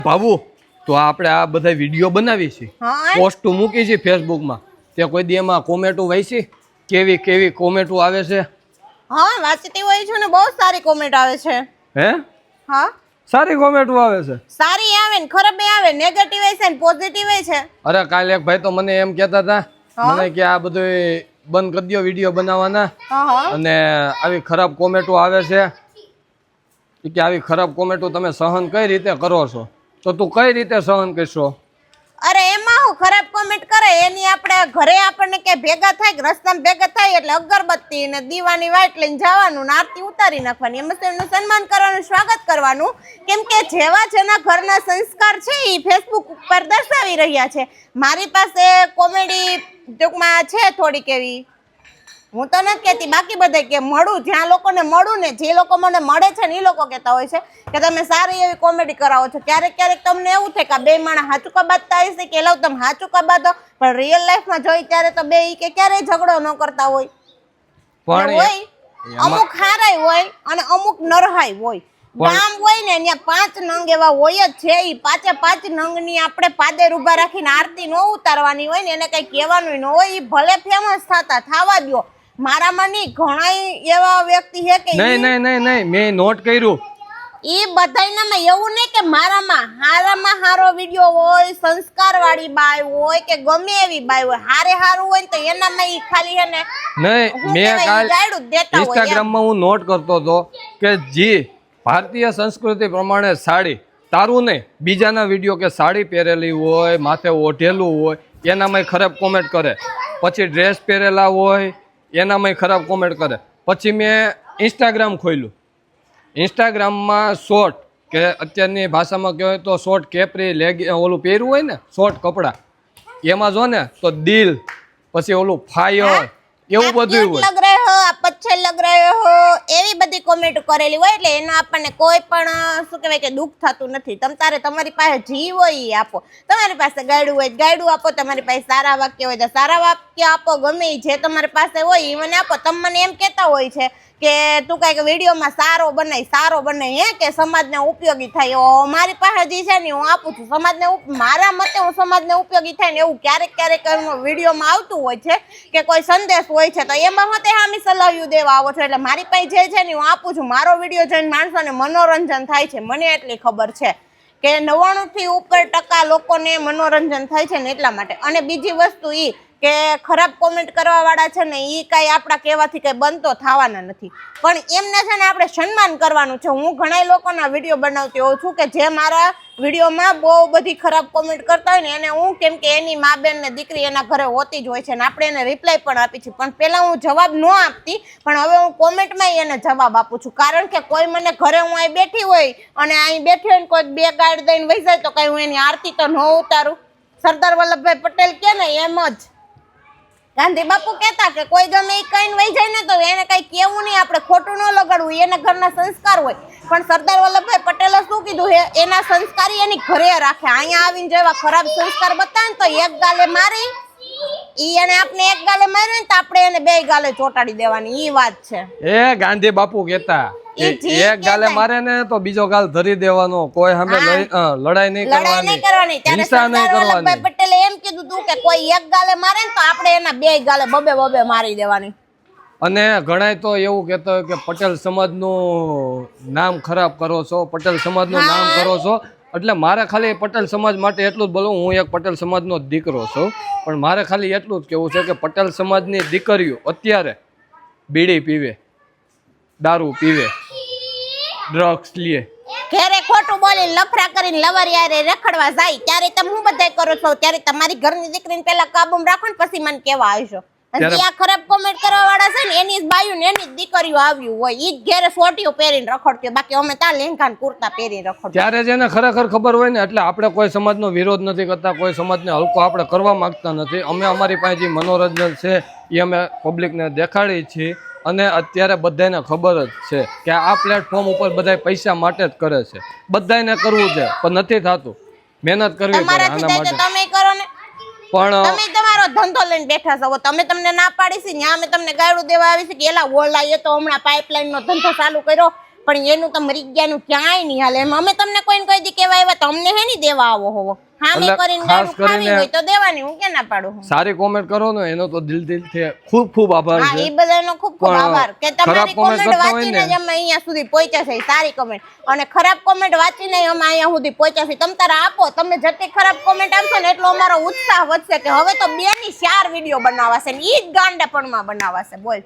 બાબુ તો આપણે આ બધા વિડીયો બનાવી છે, પોસ્ટ મૂકી છે ફેસબુકમાં. તે કોઈ દી એમાં કોમેન્ટો વાંચી? કેવી કેવી કોમેન્ટો આવે છે? હા, વાંચતી હોય છે ને, બહુ સારી કોમેન્ટ આવે છે. હે? હા, સારી કોમેન્ટો આવે છે. સારી આવે ને ખરાબ આવે, નેગેટિવ છે ને પોઝિટિવ છે. અરે કાલે એક ભાઈ તો મને એમ કહેતા હતા, મને કે આ બધું બંધ કરી દો વિડીયો બનાવવાના, અને આવી ખરાબ કોમેન્ટો આવે છે કે આવી ખરાબ કોમેન્ટો તમે સહન કઈ રીતે કરો છો? તો તું કઈ રીતે સહન કરશો? અરે એમાં હું ખરાબ કોમેન્ટ કરે એની આપણે ઘરે આપણને કે ભેગા થાય કે રસ્તામાં ભેગા થાય એટલે અગરબત્તી ને દીવાની વાટ લઈને જવાનું ને આરતી ઉતારી નાખવાની, એમાં એમનું સન્માન કરવાનું, સ્વાગત કરવાનું. કેમ કે જેવા જેના ઘરના સંસ્કાર છે એ ફેસબુક ઉપર દર્શાવી રહ્યા છે. મારી પાસે કોમેડી ટૂંકમાં છે થોડીક એવી, હું તો નથી કહેતી, બાકી બધા કે મળું જ્યાં લોકોને મળું ને, જે લોકો મને મળે છે ને એ લોકો કહેતા હોય છે કે તમે સારી એવી કોમેડી કરાવો છો. ક્યારેક ક્યારેક તમને એવું થાય કે બે માણસ હાચું કબાતતા હોય છે કે તમે હાચું કબાતો, પણ રિયલ લાઈફમાં જોઈ ત્યારે તો બે કે ક્યારેય ઝઘડો ન કરતા હોય. પણ હોય અમુક હારાય હોય અને અમુક નરહાય હોય. ગામ હોય ને ત્યાં 5 નંગ એવા હોય જ છે. એ 5 નંગની આપણે પાદર ઉભા રાખીને આરતી ન ઉતારવાની હોય ને, એને કઈ કહેવાનું ન હોય. એ ભલે ફેમસ થવા દો. મારામાં નહીં ઘણા એવા વ્યક્તિ છે કે નહીં મેં નોટ કર્યું. ઈ બધાયનામાં એવું નહીં કે હારામાં હારો વિડિયો હોય, સંસ્કાર વાળી બાય હોય કે ગમે એવી બાય હોય, હારું હોય તો એનામાં ઈ ખાલી હે ને નહીં. મેં કાલ ઇન્સ્ટાગ્રામમાં હું નોટ કરતો હતો કે જી ભારતીય સંસ્કૃતિ પ્રમાણે સાડી, તારું નહીં બીજાના વિડીયો કે સાડી પહેરેલી હોય, માથે ઓઢેલું હોય, એનામાં ખરાબ કોમેન્ટ કરે. પછી ડ્રેસ પહેરેલા હોય એનામાં ખરાબ કોમેન્ટ કરે. પછી મેં ઇન્સ્ટાગ્રામ ખોલ્યું. ઇન્સ્ટાગ્રામમાં શોર્ટ, કે અત્યારની ભાષામાં કહેવાય તો શોર્ટ કેપરી લેગ ઓલું પહેર્યું હોય ને, શોર્ટ કપડાં, એમાં જો ને તો દિલ, પછી ઓલું ફાયર, એવું બધું હોય. લગ રહે હો, આપ અચ્છે લગ રહે હો, એવી બધી કોમેન્ટ કરેલી હોય. એટલે એનો આપણને કોઈ પણ શું કહેવાય કે દુઃખ થતું નથી. તારે તમારી પાસે જીવ હોય એ આપો, તમારી પાસે ગાયડું હોય ગાયડું આપો, તમારી પાસે સારા વાક્ય હોય તો સારા વાક્ય આપો. ગમે જે તમારી પાસે હોય એ મને આપો. તમે મને એમ કહેતા હોય છે કે તું કઈક વિડીયોમાં સારો બનાય હે કે સમાજને ઉપયોગી થાય. મારી પાસે જે છે ને હું આપું છું સમાજને. મારા મતે હું સમાજને ઉપયોગી થાય ને એવું ક્યારેક વિડીયોમાં આવતું હોય છે કે કોઈ સંદેશ હોય છે, તો એમાં હું તે હામી સલાહ દેવા આવો છો. એટલે મારી પાસે જે છે ને હું આપું છું. મારો વિડીયો જોઈને માણસોને મનોરંજન થાય છે, મને એટલી ખબર છે કે 99% થી ઉપર લોકોને મનોરંજન થાય છે ને એટલા માટે. અને બીજી વસ્તુ ઈ કે ખરાબ કોમેન્ટ કરવા વાળા છે ને એ કાંઈ આપણા કહેવાથી કંઈ બનતો થવાના નથી, પણ એમને છે ને આપણે સન્માન કરવાનું છે. હું ઘણા લોકોના વિડીયો બનાવતી હોઉં છું કે જે મારા વિડીયોમાં બહુ બધી ખરાબ કોમેન્ટ કરતા હોય ને એને હું, કેમ કે એની મા બેન ને દીકરી એના ઘરે હોતી જ હોય છે ને આપણે એને રિપ્લાય પણ આપી છે. પણ પહેલાં હું જવાબ ન આપતી, પણ હવે હું કોમેન્ટમાં એને જવાબ આપું છું. કારણ કે કોઈ મને ઘરે હું અહીં બેઠી હોય અને અહીં બેઠી હોય ને કોઈ 2 ગાળ દઈને વહી જાય તો કાંઈ હું એની આરતી તો ન ઉતારું. સરદાર વલ્લભભાઈ પટેલ કે ને એમ જ ગાંધી બાપુ કહેતા કે કોઈ ગમે એ કઈને વહી જાય ને તો એને કઈ કેવું નહીં, આપણે ખોટું ન લગાડવું, એના ઘરના સંસ્કાર હોય. પણ સરદાર વલ્લભભાઈ પટેલે શું કીધું છે, એના સંસ્કાર એની ઘરે રાખે. અહીંયા આવીને જેવા ખરાબ સંસ્કાર બતાવે ને તો એક ગાલે મારી, ઈ એને આપણે એક ગાલે મારે ને તો આપણે એને 2 ગાલે ચોટાડી દેવાની. ઈ વાત છે. એ ગાંધી બાપુ કહેતા એક ગાલે મારે ને તો બીજો ગાલ ધરી દેવાનો, કોઈ સામે લડાઈ નહીં કરવાની, હિંસા નહીં કરવાની. પટેલે એમ કીધું તું કે કોઈ એક ગાલે મારે ને તો આપણે એના 2 ગાલે બબે મારી દેવાની. અને ઘણાય તો એવું કહેતા હોય કે પટેલ સમાજનું નામ ખરાબ કરો છો, પટેલ સમાજનું નામ કરો છો. એટલે મારે ખાલી પટેલ સમાજ માટે એટલું જ બોલું, હું એક પટેલ સમાજનો દીકરો છું, પણ મારે ખાલી એટલું જ કહેવું છે કે પટેલ સમાજની દીકરીઓ અત્યારે બીડી પીવે, દારૂ પીવે, ડ્રગ્સ લે, ઘરે ખોટું બોલી લફરા કરીને લવરિયારે રખડવા જાય, ત્યારે તમે હું બધાય કરો છો? ત્યારે તમારી ઘરની દીકરીને પહેલા કાબૂમાં રાખો ને પછી મને કેવા આવશો. ત્યાં ખરાબ કોમેન્ટ કરવા વાળા છે ને એની જ બાયું ને એની જ દીકરીઓ આવ્યું હોય, ઈ જ ઘેરે સોટીઓ પહેરીને રખડતી. બાકી અમે ત્યાં લેંઘા ને કુર્તા પહેરીને રખડતા. ત્યારે જેને ખરેખર ખબર હોય ને, એટલે આપણે કોઈ સમાજનો વિરોધ નથી કરતા, કોઈ સમાજને હલકો આપણે કરવા માંગતા નથી. અમે અમારી પાસે જે મનોરંજન છે એ અમે પબ્લિકને દેખાડી છીએ. અને અત્યારે બધાને ખબર જ છે કે આ પ્લેટફોર્મ ઉપર બધા પૈસા માટે જ કરે છે. બધાને કરવું છે પણ નથી થતું. મહેનત કરવી પડે આના માટે. તમે કરો ને, પણ તમે તમારો ધંધો લઈને બેઠા છો. તમે તમને ના પાડી છે, ત્યાં અમે તમને ગાયડું દેવા આવી છે કે એલા ઓલા એ તો હમણાં પાઇપલાઇન નો ધંધો ચાલુ કર્યો, પણ એનું તો મરી ગયાનું ક્યાંય નહીં હાલે. એમ અમે તમને કોઈને કોઈ દી કેવા આવ્યા તો અમને હે નહીં દેવા આવો હોવો. હા મેં એટલે કરીને ખાસ ગાડું ખાવી કરીને હોય તો દેવાની, હું ક્યાં ના પાડું. સારી કોમેન્ટ કરો ને એનો તો દિલથી ખૂબ ખૂબ આભાર હા છે. એ બધાનો ખૂબ ખૂબ પણ આભાર કે ખરાબ તમારી comment કોમેન્ટ કરતા હોય વાંચીને ને. જ અમે અહીંયા સુધી પહોંચ્યા છે. સારી કોમેન્ટ અને ખરાબ કોમેન્ટ વાંચીને અમે અહીંયા સુધી પહોંચ્યા છે. તમ તારે આપો, તમે જેટલી ખરાબ કોમેન્ટ આપશો ને એટલો અમારો ઉત્સાહ વધશે કે હવે તો 2 ની 4 વિડીયો બનાવાશે ને ઈ જ ગાંડાપણમાં બનાવાશે. બોલ.